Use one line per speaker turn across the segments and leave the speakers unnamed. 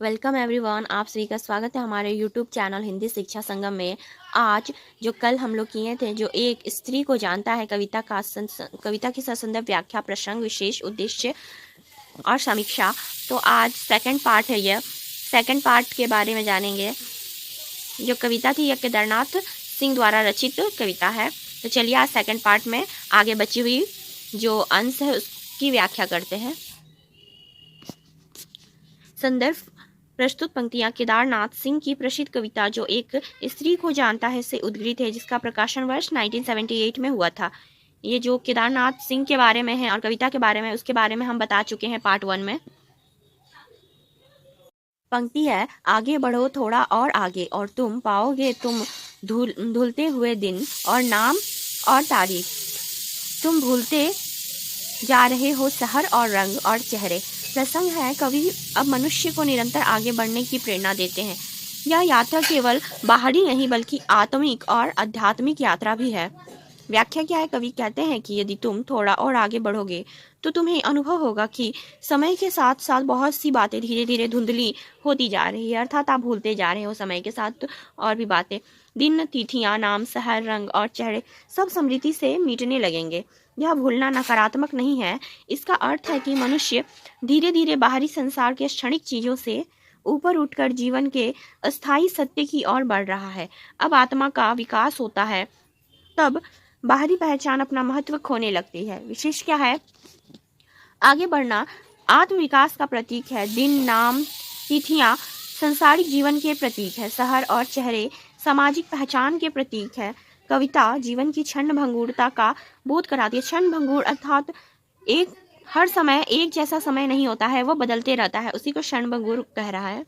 Welcome everyone. आप सभी का स्वागत है हमारे यूट्यूब चैनल हिंदी शिक्षा संगम में। आज जो कल हम लोग किए थे, जो एक स्त्री को जानता है, कविता की ससंदर्भ व्याख्या, प्रसंग, विशेष उद्देश्य और समीक्षा। तो आज सेकंड पार्ट है। यह सेकंड पार्ट के बारे में जानेंगे। जो कविता थी यह केदारनाथ सिंह द्वारा रचित कविता है। तो चलिए आज सेकंड पार्ट में आगे बची हुई जो अंश है उसकी व्याख्या करते हैं। संदर्भ प्रस्तुत पंक्तियां केदारनाथ सिंह की प्रसिद्ध कविता जो एक स्त्री को जानता है से उद्धृत है, जिसका प्रकाशन वर्ष 1978 में हुआ था। ये जो केदारनाथ सिंह के बारे में है और कविता के बारे में, उसके बारे में हम बता चुके हैं पार्ट 1 में। पंक्ति है, आगे बढ़ो थोड़ा और आगे और तुम पाओगे तुम धुलते हुए दिन और नाम और तारीख। तुम भूलते जा रहे हो शहर और रंग और चेहरे। प्रसंग है, कवि अब मनुष्य को निरंतर आगे बढ़ने की प्रेरणा देते हैं। यह यात्रा केवल बाहरी नहीं बल्कि आत्मिक और आध्यात्मिक यात्रा भी है। व्याख्या क्या है? कवि कहते हैं कि यदि तुम थोड़ा और आगे बढ़ोगे तो तुम्हें अनुभव होगा कि समय के साथ साथ बहुत सी बातें धीरे धीरे धुंधली होती जा रही है, अर्थात आप भूलते जा रहे हो समय के साथ और भी बातें। दिन, तिथियां, नाम, शहर, रंग और चेहरे सब स्मृति से मिटने लगेंगे। यह भूलना नकारात्मक नहीं है। इसका अर्थ है कि मनुष्य धीरे धीरे बाहरी संसार के क्षणिक चीजों से ऊपर उठकर जीवन के अस्थायी सत्य की ओर बढ़ रहा है। अब आत्मा का विकास होता है, तब बाहरी पहचान अपना महत्व खोने लगती है। विशेष क्या है? आगे बढ़ना आत्मविकास का प्रतीक है। दिन, नाम, तिथियां संसारिक जीवन के प्रतीक है। शहर और चेहरे सामाजिक पहचान के प्रतीक है। कविता जीवन की क्षण भंगुरता का बोध कराती है। क्षण भंगुर अर्थात एक हर समय एक जैसा समय नहीं होता है, वो बदलते रहता है, उसी को क्षण भंगुर कह रहा है।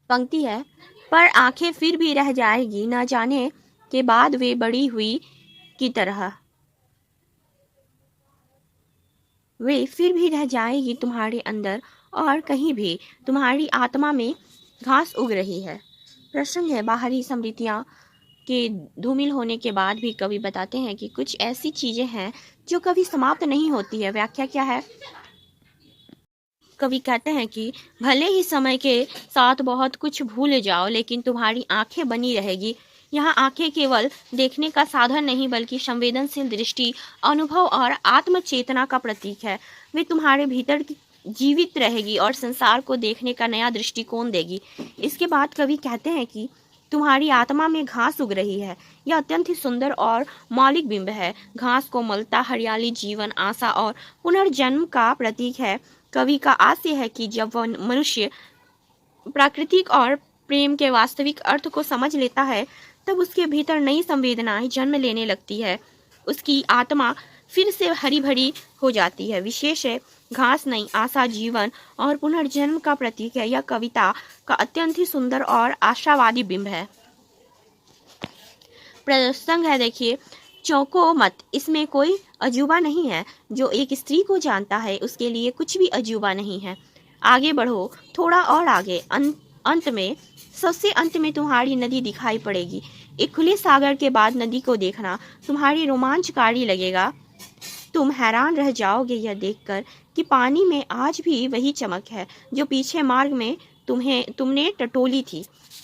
पंक्ति है, पर आंखें फिर भी रह जाएगी न जाने के बाद वे बड़ी हुई की तरह। वे फिर भी रह जाएगी तुम्हारे अंदर और कहीं भी तुम्हारी आत्मा में घास उग रही है। प्रसंग है, बाहरी स्मृतियां के धूमिल होने के बाद भी कवि बताते हैं कि कुछ ऐसी चीजें हैं जो कभी समाप्त नहीं होती है। व्याख्या क्या है? कवि कहते हैं कि भले ही समय के साथ बहुत कुछ भूल जाओ, लेकिन तुम्हारी आंखें बनी रहेगी। यहाँ आंखें केवल देखने का साधन नहीं बल्कि संवेदनशील दृष्टि, अनुभव और आत्मचेतना का प्रतीक है। वे तुम्हारे भीतर जीवित रहेगी और संसार को देखने का नया दृष्टिकोण देगी। इसके बाद कवि कहते हैं कि तुम्हारी आत्मा में घास उग रही है। यह अत्यंत ही सुंदर और मौलिक बिंब है। घास को मलता हरियाली जीवन, आशा और पुनर्जन्म का प्रतीक है। कवि का आशय है कि जब वह मनुष्य प्राकृतिक और प्रेम के वास्तविक अर्थ को समझ लेता है, तब उसके भीतर नई संवेदनाएं जन्म लेने लगती है। उसकी आत्मा फिर से हरी भरी हो जाती है। विशेष है, घास नई आशा, जीवन और पुनर्जन्म का प्रतीक है। यह कविता का अत्यंत ही सुंदर और आशावादी बिंब है। प्रसंग है, देखिए, चौंको मत, इसमें कोई अजूबा नहीं है। जो एक स्त्री को जानता है उसके लिए कुछ भी अजूबा नहीं है। आगे बढ़ो थोड़ा और आगे, अंत में, सबसे अंत में तुम्हारी नदी दिखाई पड़ेगी। एक खुले सागर के बाद नदी को देखना तुम्हारी रोमांचकारी लगेगा। तुम हैरान रह जाओगे यह देखकर कि पानी में आज भी वही चमक है जो पीछे मार्ग में तुमने टटोली थी।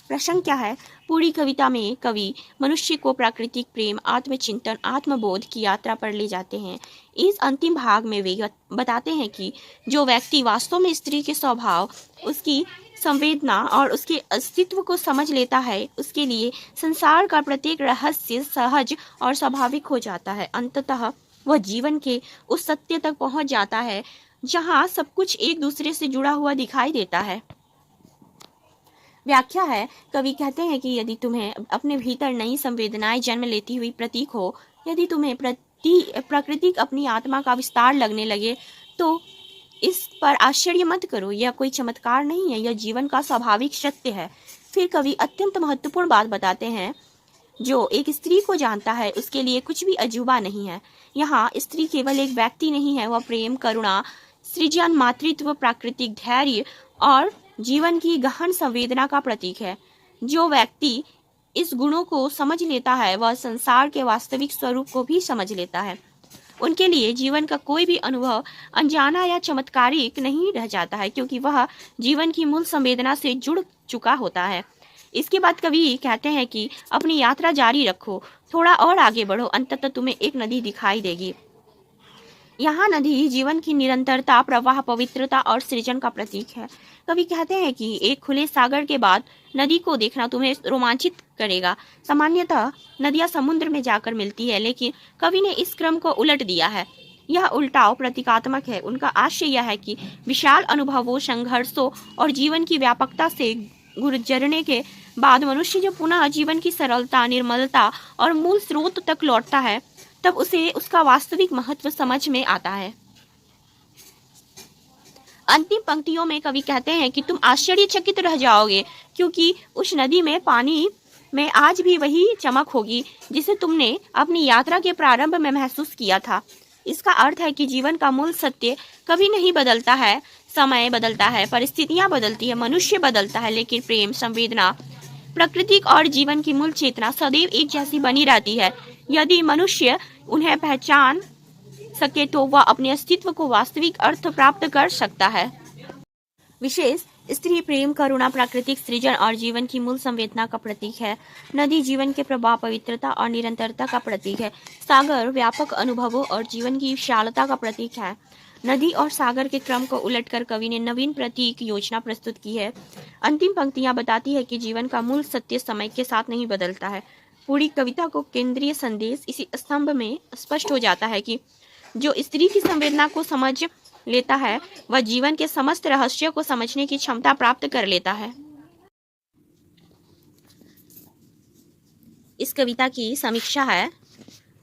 प्रसंग क्या है? पूरी कविता में कवि मनुष्य को प्राकृतिक प्रेम, आत्मचिंतन, आत्मबोध की यात्रा पर ले जाते हैं। इस अंतिम भाग में वे बताते हैं कि जो व्यक्ति वास्तव में स्त्री के स्वभाव, उसकी संवेदना और उसके अस्तित्व को समझ लेता है, उसके लिए संसार का प्रत्येक रहस्य सहज और स्वाभाविक हो जाता है। अंततः वह जीवन के उस सत्य तक पहुंच जाता है जहां सब कुछ एक दूसरे से जुड़ा हुआ दिखाई देता है। व्याख्या है, कवि कहते हैं कि यदि तुम्हें अपने भीतर नई संवेदनाएं जन्म लेती हुई प्रतीक हो, यदि तुम्हें प्राकृतिक अपनी आत्मा का विस्तार लगने लगे, तो इस पर आश्चर्य मत करो। यह कोई चमत्कार नहीं है, यह जीवन का स्वाभाविक सत्य है। फिर कवि अत्यंत महत्वपूर्ण बात बताते हैं, जो एक स्त्री को जानता है उसके लिए कुछ भी अजूबा नहीं है। यहाँ स्त्री केवल एक व्यक्ति नहीं है, वह प्रेम, करुणा, सृजन, मातृत्व, प्राकृतिक धैर्य और जीवन की गहन संवेदना का प्रतीक है। जो व्यक्ति इस गुणों को समझ लेता है वह संसार के वास्तविक स्वरूप को भी समझ लेता है। उनके लिए जीवन का कोई भी अनुभव अनजाना या चमत्कारिक नहीं रह जाता है, क्योंकि वह जीवन की मूल संवेदना से जुड़ चुका होता है। इसके बाद कवि कहते हैं कि अपनी यात्रा जारी रखो, थोड़ा और आगे बढ़ो, अंततः तुम्हें एक नदी दिखाई देगी। यहाँ नदी जीवन की निरंतरता, प्रवाह, पवित्रता और सृजन का प्रतीक है। कवि कहते हैं कि एक खुले सागर के बाद नदी को देखना तुम्हें रोमांचित करेगा। सामान्यतः नदियाँ समुद्र में जाकर मिलती है, लेकिन कवि ने इस क्रम को उलट दिया है। यह उल्टाव प्रतीकात्मक है। उनका आशय यह है कि विशाल अनुभवों, संघर्षों और जीवन की व्यापकता से गुजरने के बाद मनुष्य जब पुनः जीवन की सरलता, निर्मलता और मूल स्रोत तक लौटता है, तब उसे उसका वास्तविक महत्व समझ में आता है। अंतिम पंक्तियों में कवि कहते हैं कि तुम आश्चर्यचकित रह जाओगे, क्योंकि उस नदी में पानी में आज भी वही चमक होगी जिसे तुमने अपनी यात्रा के प्रारंभ में महसूस किया था। इसका अर्थ है कि जीवन का मूल सत्य कभी नहीं बदलता है। समय बदलता है, परिस्थितियां बदलती है, मनुष्य बदलता है, लेकिन प्रेम, संवेदना, प्रकृति और जीवन की मूल चेतना सदैव एक जैसी बनी रहती है। यदि मनुष्य उन्हें पहचान सके तो वह अपने अस्तित्व को वास्तविक अर्थ प्राप्त कर सकता है। विशेष स्त्री प्रेम, करुणा, प्राकृतिक सृजन और जीवन की मूल संवेदना का प्रतीक है। नदी जीवन के प्रवाह, पवित्रता और निरंतरता का प्रतीक है। सागर व्यापक अनुभवों और जीवन की विशालता का प्रतीक है। नदी और सागर के क्रम को उलटकर कवि ने नवीन प्रतीक योजना प्रस्तुत की है। अंतिम पंक्तियां बताती है कि जीवन का मूल सत्य समय के साथ नहीं बदलता है। पूरी कविता को केंद्रीय संदेश इसी स्तंभ में स्पष्ट हो जाता है कि जो स्त्री की संवेदना को समझ लेता है, वह जीवन के समस्त रहस्यों को समझने की क्षमता प्राप्त कर लेता है। इस कविता की समीक्षा है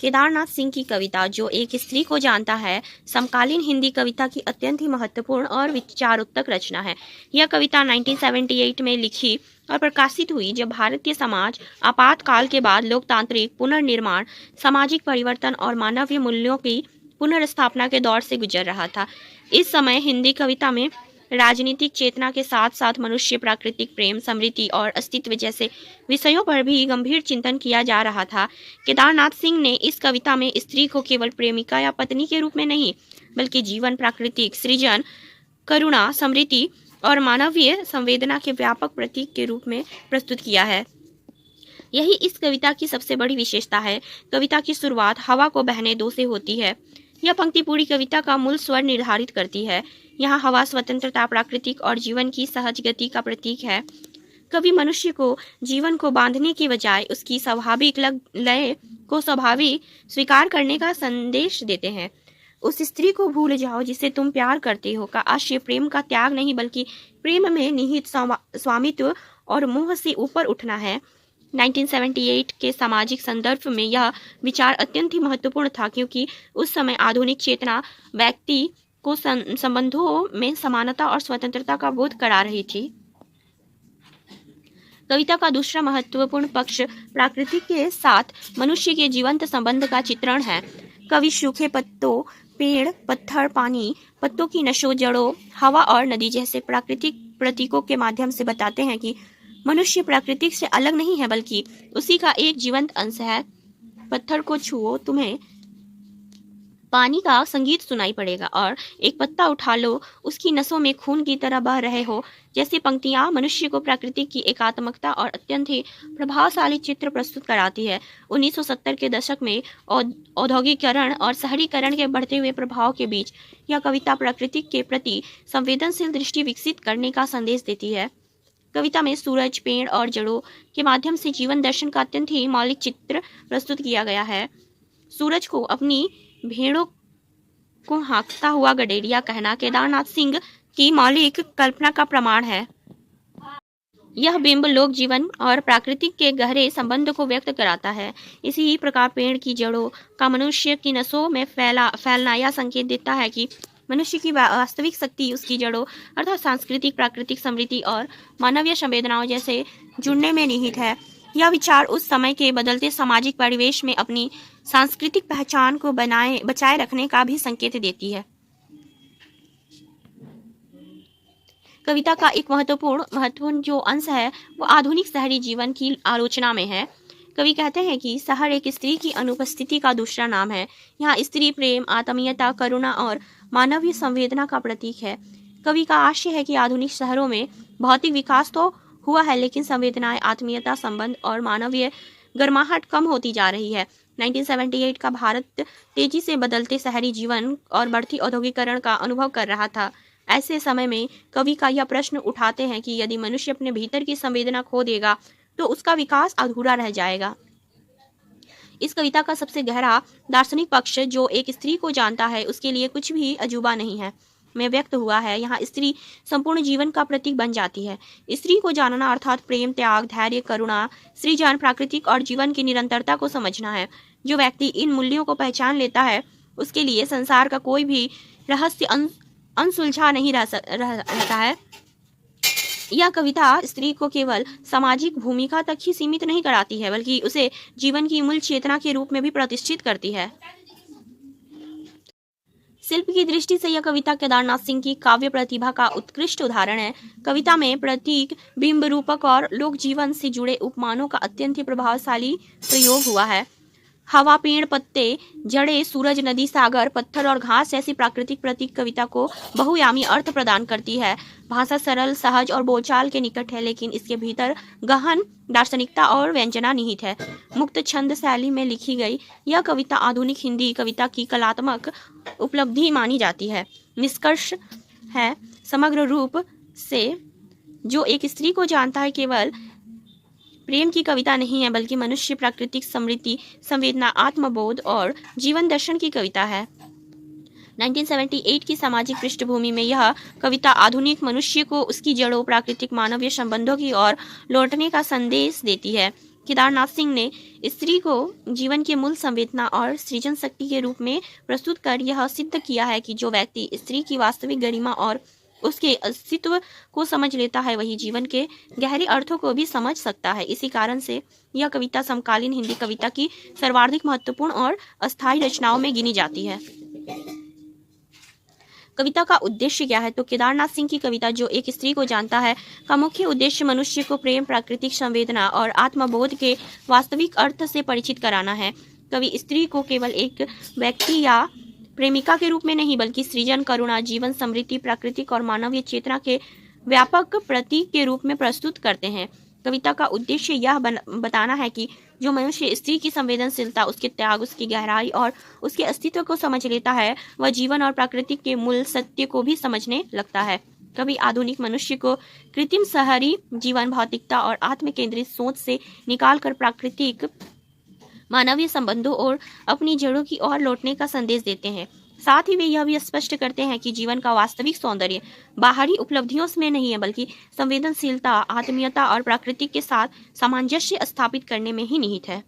केदारनाथ सिंह की कविता, जो एक स्त्री को जानता है, समकालीन हिंदी कविता की अत्यंत ही महत्वपूर्ण और विचारोत्तक रचना है। यह कविता 1978 में लिखी और प्रकाशित हुई, जब भारतीय समाज आपातकाल के बाद लोकतांत्रिक पुनर्निर्माण, सामाजिक परिवर्तन और मानवीय मूल्यों की पुनर्स्थापना के दौर से गुजर रहा था। इस समय हिंदी कविता में राजनीतिक चेतना के साथ साथ मनुष्य, प्राकृतिक प्रेम, समृद्धि और अस्तित्व जैसे विषयों पर भी गंभीर चिंतन किया जा रहा था। केदारनाथ सिंह ने इस कविता में स्त्री को केवल प्रेमिका या पत्नी के रूप में नहीं, बल्कि जीवन, प्राकृतिक सृजन, करुणा, समृद्धि और मानवीय संवेदना के व्यापक प्रतीक के रूप में प्रस्तुत किया है। यही इस कविता की सबसे बड़ी विशेषता है। कविता की शुरुआत हवा को बहने दो से होती है। यह पंक्ति पूरी कविता का मूल स्वर निर्धारित करती है। यहाँ हवा स्वतंत्रता, प्राकृतिक और जीवन की सहज गति का प्रतीक है। कवि मनुष्य को जीवन को बांधने के बजाय उसकी स्वाभाविक लय को स्वाभाविक स्वीकार करने का संदेश देते हैं। उस स्त्री को भूल जाओ जिसे तुम प्यार करते हो का आशय प्रेम का त्याग नहीं, बल्कि प्रेम में निहित स्वामित्व और मोह से ऊपर उठना है। 1978 के सामाजिक संदर्भ में यह विचार अत्यंत ही महत्वपूर्ण था, क्योंकि उस समय आधुनिक चेतना व्यक्ति को संबंधों में समानता और स्वतंत्रता का बोध करा रही थी। कविता का दूसरा महत्वपूर्ण पक्ष प्रकृति के साथ मनुष्य के जीवंत संबंध का चित्रण है। कवि सूखे पत्तों, पेड़, पत्थर, पानी, पत्तों की नशों, जड़ों, हवा और नदी जैसे प्राकृतिक प्रतीकों के माध्यम से बताते हैं कि मनुष्य प्रकृति से अलग नहीं है, बल्कि उसी का एक जीवंत अंश है। पत्थर को छुओ, तुम्हें पानी का संगीत सुनाई पड़ेगा, और एक पत्ता उठा लो, उसकी नसों में खून की तरह बह रहे हो। जैसी पंक्तियां मनुष्य को प्रकृति की एकात्मकता और अत्यंत ही प्रभावशाली चित्र प्रस्तुत कराती है। 1970 के दशक में औद्योगिकरण और शहरीकरण के बढ़ते हुए प्रभाव के बीच यह कविता प्रकृति के प्रति संवेदनशील दृष्टि विकसित करने का संदेश देती है। कविता में सूरज, पेड़ और जड़ों के माध्यम से जीवन दर्शन का अत्यंत ही मौलिक चित्र प्रस्तुत किया गया है। सूरज को अपनी भेड़ों को हाँकता हुआ गडेरिया कहना केदारनाथ सिंह की मौलिक कल्पना का प्रमाण है। यह बिंब लोक जीवन और प्रकृति के गहरे संबंध को व्यक्त कराता है। इसी प्रकार पेड़ की जड़ों का मनुष्य की नसों में फैलना यह संकेत देता है कि मनुष्य की वास्तविक शक्ति उसकी जड़ों अर्थात सांस्कृतिक, प्राकृतिक समृद्धि और मानवीय संवेदनाओं जैसे जुड़ने में निहित है। यह विचार उस समय के बदलते सामाजिक परिवेश में अपनी सांस्कृतिक पहचान को बचाए रखने का भी संकेत देती है। कविता का एक महत्वपूर्ण जो अंश है वो आधुनिक शहरी जीवन की आलोचना में है। कवि कहते हैं कि शहर एक स्त्री की अनुपस्थिति का दूसरा नाम है। यहाँ स्त्री प्रेम, आत्मीयता, करुणा और मानवीय संवेदना का प्रतीक है। कवि का आशय है कि आधुनिक शहरों में भौतिक विकास तो हुआ है, लेकिन संवेदनाएं, आत्मीयता, संबंध और मानवीय गर्माहट कम होती जा रही है। 1978 का भारत तेजी से बदलते शहरी जीवन और बढ़ती औद्योगिकरण का अनुभव कर रहा था। ऐसे समय में कवि का यह प्रश्न उठाते हैं कि यदि मनुष्य अपने भीतर की संवेदना खो देगा तो उसका विकास अधूरा रह जाएगा। इस कविता का सबसे गहरा दार्शनिक पक्ष, जो एक स्त्री को जानता है उसके लिए कुछ भी अजूबा नहीं है, में व्यक्त हुआ है। यहाँ स्त्री संपूर्ण जीवन का प्रतीक बन जाती है। स्त्री को जानना अर्थात प्रेम, त्याग, धैर्य, करुणा, सृजन, प्राकृतिक और जीवन की निरंतरता को समझना है। जो व्यक्ति इन मूल्यों को पहचान लेता है उसके लिए संसार का कोई भी रहस्य अनसुलझा नहीं रहता है। यह कविता स्त्री को केवल सामाजिक भूमिका तक ही सीमित नहीं कराती है, बल्कि उसे जीवन की मूल चेतना के रूप में भी प्रतिष्ठित करती है। शिल्प की दृष्टि से यह कविता केदारनाथ सिंह की काव्य प्रतिभा का उत्कृष्ट उदाहरण है। कविता में प्रतीक, बिंब, रूपक और लोक जीवन से जुड़े उपमानों का अत्यंत प्रभावशाली प्रयोग हुआ है। हवा, पेड़, पत्ते, जड़ें, सूरज, नदी, सागर, पत्थर और घास जैसी प्राकृतिक प्रतीक कविता को बहुआयामी अर्थ प्रदान करती है। भाषा सरल, सहज और बोलचाल के निकट है, लेकिन इसके भीतर गहन दार्शनिकता और व्यंजना निहित है। मुक्त छंद शैली में लिखी गई यह कविता आधुनिक हिंदी कविता की कलात्मक उपलब्धि मानी जाती है। निष्कर्ष है, समग्र रूप से जो एक स्त्री को जानता है केवल प्रेम की कविता नहीं है, बल्कि मनुष्य, प्राकृतिक समृद्धि, संवेदना, आत्मबोध और जीवन दर्शन की कविता है। 1978 की सामाजिक पृष्ठभूमि में यह कविता आधुनिक मनुष्य को उसकी जड़ों, प्राकृतिक मानवीय संबंधों की ओर लौटने का संदेश देती है। केदारनाथ सिंह ने स्त्री को जीवन के मूल संवेदना और सृजन शक्ति के रूप में प्रस्तुत कर यह सिद्ध किया है कि जो व्यक्ति स्त्री की वास्तविक गरिमा और उसके अस्तित्व को समझ लेता है वही जीवन के गहरे अर्थों को भी समझ सकता है। इसी कारण से यह कविता समकालीन हिंदी कविता की सर्वाधिक महत्वपूर्ण और अस्थायी रचनाओं में गिनी जाती है। कविता का उद्देश्य क्या है? तो केदारनाथ सिंह की कविता जो एक स्त्री को जानता है का मुख्य उद्देश्य मनुष्य को प्रेम, प्राकृतिक संवेदना और आत्मबोध के वास्तविक अर्थ से परिचित कराना है। कवि स्त्री को केवल एक व्यक्ति या प्रेमिका के रूप में नहीं, बल्कि सृजन, करुणा, जीवन, समृद्धि, प्राकृतिक और मानवीय चेतना के व्यापक प्रतीक के रूप में प्रस्तुत करते हैं। कविता का उद्देश्य यह बताना है कि जो मनुष्य स्त्री की संवेदनशीलता, उसके त्याग, उसकी गहराई और उसके अस्तित्व को समझ लेता है वह जीवन और प्राकृतिक के मूल सत्य को भी समझने लगता है। कवि आधुनिक मनुष्य को कृत्रिम शहरी जीवन, भौतिकता और आत्म केंद्रित सोच से निकालकर प्राकृतिक, मानवीय संबंधों और अपनी जड़ों की ओर लौटने का संदेश देते हैं। साथ ही वे यह भी स्पष्ट करते हैं कि जीवन का वास्तविक सौंदर्य बाहरी उपलब्धियों में नहीं है, बल्कि संवेदनशीलता, आत्मीयता और प्राकृतिक के साथ सामंजस्य स्थापित करने में ही निहित है।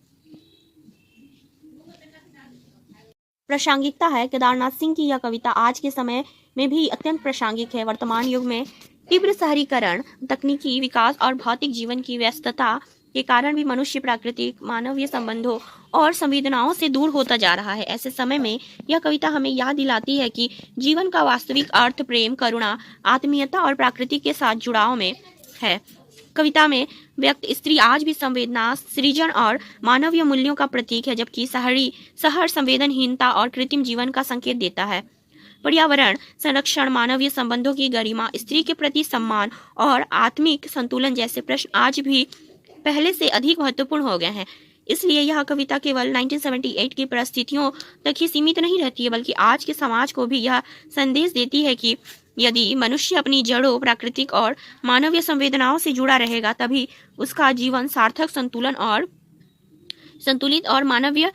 प्रासंगिकता है। केदारनाथ सिंह की यह कविता आज के समय में भी अत्यंत प्रासंगिक है। वर्तमान युग में तीव्र शहरीकरण, तकनीकी विकास और भौतिक जीवन की व्यस्तता के कारण भी मनुष्य प्राकृतिक, मानवीय संबंधों और संवेदनाओं से दूर होता जा रहा है। ऐसे समय में यह कविता हमें याद दिलाती है कि जीवन का वास्तविक अर्थ प्रेम, करुणा, आत्मीयता और प्राकृतिक के साथ जुड़ाव में है। कविता में व्यक्त स्त्री आज भी संवेदना, सृजन और मानवीय मूल्यों का प्रतीक है, जबकि शहर संवेदनहीनता और कृत्रिम जीवन का संकेत देता है। पर्यावरण संरक्षण, मानवीय संबंधों की गरिमा, स्त्री के प्रति सम्मान और आत्मिक संतुलन जैसे प्रश्न आज भी पहले से अधिक महत्वपूर्ण हो गए हैं। इसलिए यह कविता केवल 1978 की परिस्थितियों तक ही सीमित नहीं रहती है, बल्कि आज के समाज को भी यह संदेश देती है कि यदि मनुष्य अपनी जड़ों, प्राकृतिक और मानवीय संवेदनाओं से जुड़ा रहेगा तभी उसका जीवन सार्थक, संतुलित और मानवीय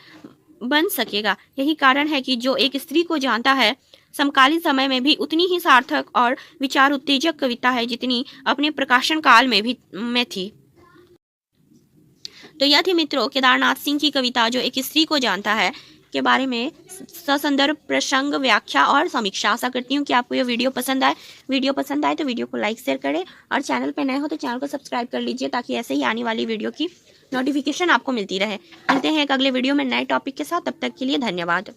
बन सकेगा। यही कारण है कि जो एक स्त्री को जानता है समकालीन समय में भी उतनी ही सार्थक और विचार उत्तेजक कविता है जितनी अपने प्रकाशन काल में थी। तो यह थी मित्रों केदारनाथ सिंह की कविता जो एक स्त्री को जानता है के बारे में ससंदर्भ प्रसंग, व्याख्या और समीक्षा। आशा करती हूँ कि आपको यह वीडियो पसंद आए। तो वीडियो को लाइक, शेयर करें और चैनल पर नए हो तो चैनल को सब्सक्राइब कर लीजिए ताकि ऐसे ही आने वाली वीडियो की नोटिफिकेशन आपको मिलती रहे। मिलते हैं एक अगले वीडियो में नए टॉपिक के साथ। तब तक के लिए धन्यवाद।